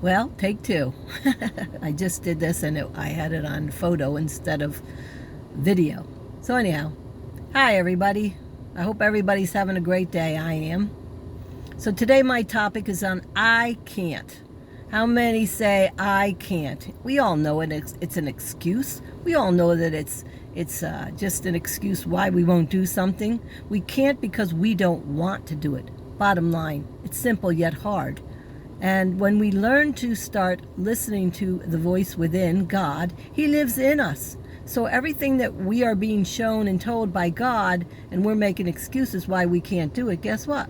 Well, take two. I just did this and I had it on photo instead of video. So, anyhow, hi everybody. I hope everybody's having a great day. I am. So, today my topic is on I can't. How many say I can't? We all know it's an excuse. We all know that it's just an excuse why we won't do something. We can't because we don't want to do it. Bottom line, it's simple yet hard. And when we learn to start listening to the voice within, God, He lives in us. So everything that we are being shown and told by God, and we're making excuses why we can't do it, guess what?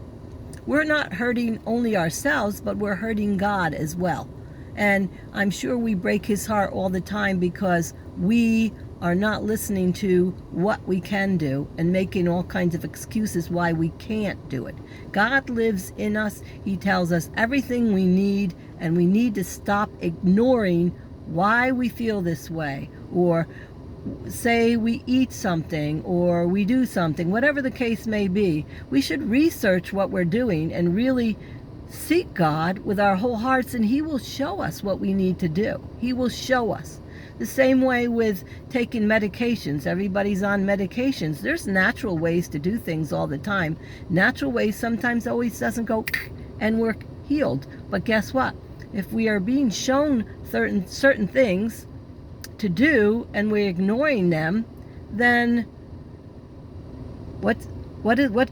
We're not hurting only ourselves, but we're hurting God as well. And I'm sure we break His heart all the time because we are not listening to what we can do and making all kinds of excuses why we can't do it. God lives in us. He tells us everything we need, and we need to stop ignoring why we feel this way, or say we eat something or we do something, whatever the case may be. We should research what we're doing and really seek God with our whole hearts, and He will show us what we need to do. He will show us. The same way with taking medications. Everybody's on medications. There's natural ways to do things all the time. Natural ways sometimes always doesn't go and we're healed. But guess what? If we are being shown certain things to do and we're ignoring them, then what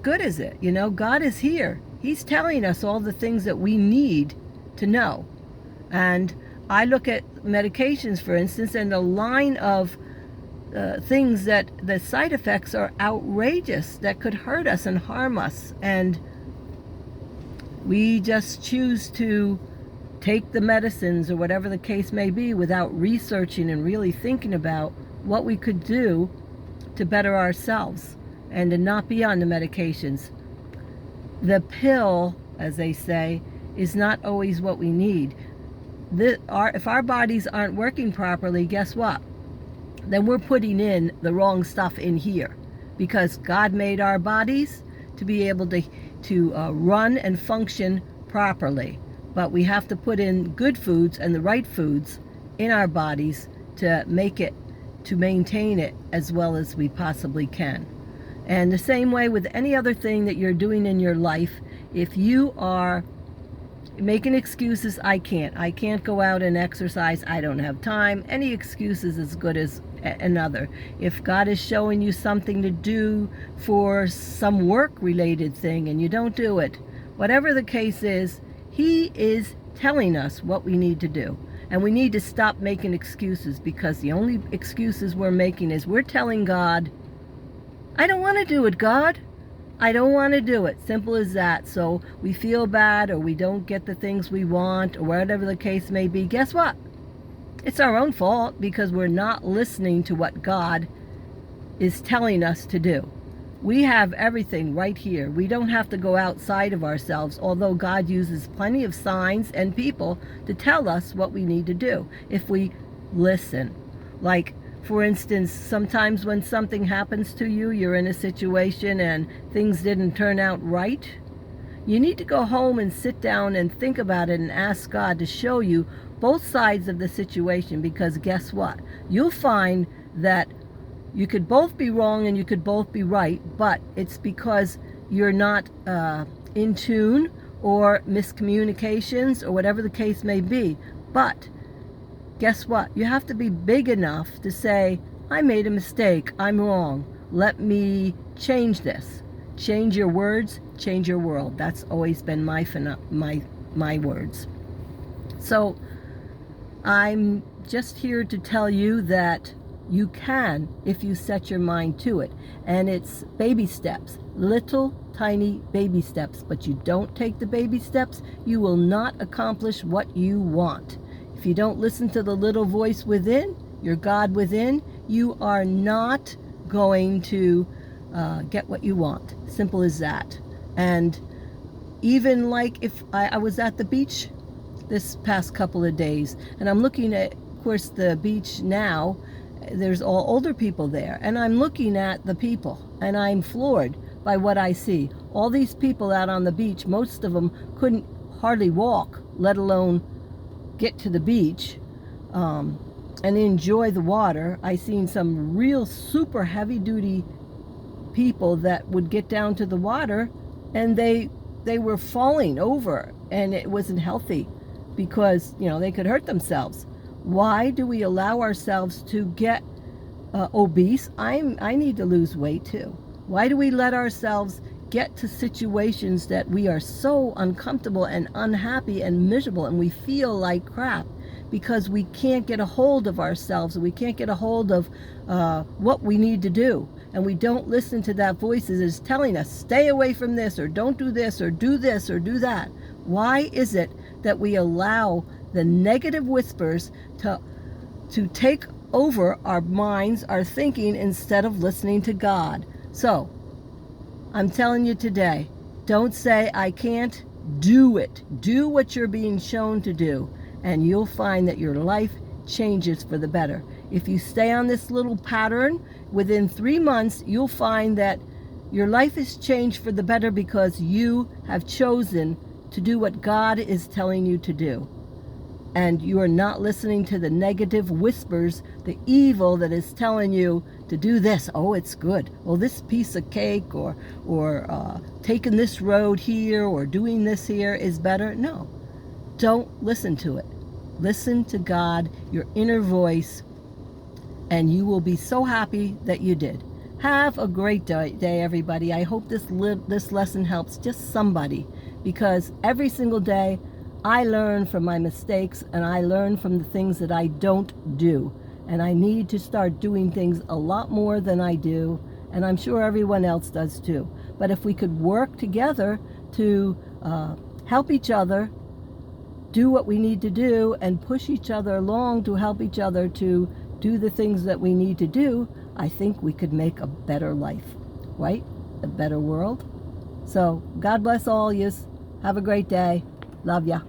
good is it? You know, God is here. He's telling us all the things that we need to know. And I look at medications, for instance, and a line of things that the side effects are outrageous, that could hurt us and harm us. And we just choose to take the medicines or whatever the case may be without researching and really thinking about what we could do to better ourselves and to not be on the medications. The pill, as they say, is not always what we need. If our bodies aren't working properly, guess what? Then we're putting in the wrong stuff in here, because God made our bodies to be able to run and function properly. But we have to put in good foods and the right foods in our bodies to make it, to maintain it as well as we possibly can. And the same way with any other thing that you're doing in your life, if you are making excuses, I can't go out and exercise, I don't have time. Any excuse is as good as another. If God is showing you something to do for some work related thing and you don't do it, whatever the case is, He is telling us what we need to do. And we need to stop making excuses, because the only excuses we're making is we're telling God, I don't want to do it, God. I don't want to do it. Simple as that. So we feel bad, or we don't get the things we want, or whatever the case may be. Guess what? It's our own fault, because we're not listening to what God is telling us to do. We have everything right here. We don't have to go outside of ourselves, although God uses plenty of signs and people to tell us what we need to do if we listen. Like, for instance, sometimes when something happens to you, you're in a situation and things didn't turn out right, you need to go home and sit down and think about it and ask God to show you both sides of the situation, because guess what? You'll find that you could both be wrong and you could both be right, but it's because you're not in tune, or miscommunications, or whatever the case may be. But guess what? You have to be big enough to say, I made a mistake, I'm wrong, let me change this. Change your words, change your world. That's always been my words. So I'm just here to tell you that you can, if you set your mind to it. And it's baby steps, little tiny baby steps. But you don't take the baby steps, you will not accomplish what you want. If you don't listen to the little voice within, your God within, you are not going to get what you want. Simple as that. And even like if I was at the beach this past couple of days, and I'm looking at, of course, the beach now, there's all older people there, and I'm looking at the people and I'm floored by what I see. All these people out on the beach, most of them couldn't hardly walk, let alone get to the beach and enjoy the water. I seen some real super heavy duty people that would get down to the water and they were falling over, and it wasn't healthy because, you know, they could hurt themselves. Why do we allow ourselves to get obese? I need to lose weight too. Why do we let ourselves get to situations that we are so uncomfortable and unhappy and miserable and we feel like crap? Because we can't get a hold of ourselves, and we can't get a hold of what we need to do. And we don't listen to that voice that is telling us, stay away from this, or don't do this, or do this, or do that. Why is it that we allow the negative whispers to take over our minds, our thinking, instead of listening to God? So, I'm telling you today, don't say, I can't. Do it. Do what you're being shown to do, and you'll find that your life changes for the better. If you stay on this little pattern, within 3 months, you'll find that your life is changed for the better because you have chosen to do what God is telling you to do. And you are not listening to the negative whispers, the evil that is telling you to do this. Oh, it's good. Well, this piece of cake or taking this road here or doing this here is better. No, don't listen to it. Listen to God, your inner voice, and you will be so happy that you did. Have a great day, everybody. I hope this lesson helps just somebody, because every single day I learn from my mistakes, and I learn from the things that I don't do. And I need to start doing things a lot more than I do, and I'm sure everyone else does too. But if we could work together to help each other do what we need to do and push each other along to help each other to do the things that we need to do, I think we could make a better life, right? A better world. So God bless all yous. Have a great day. Love ya.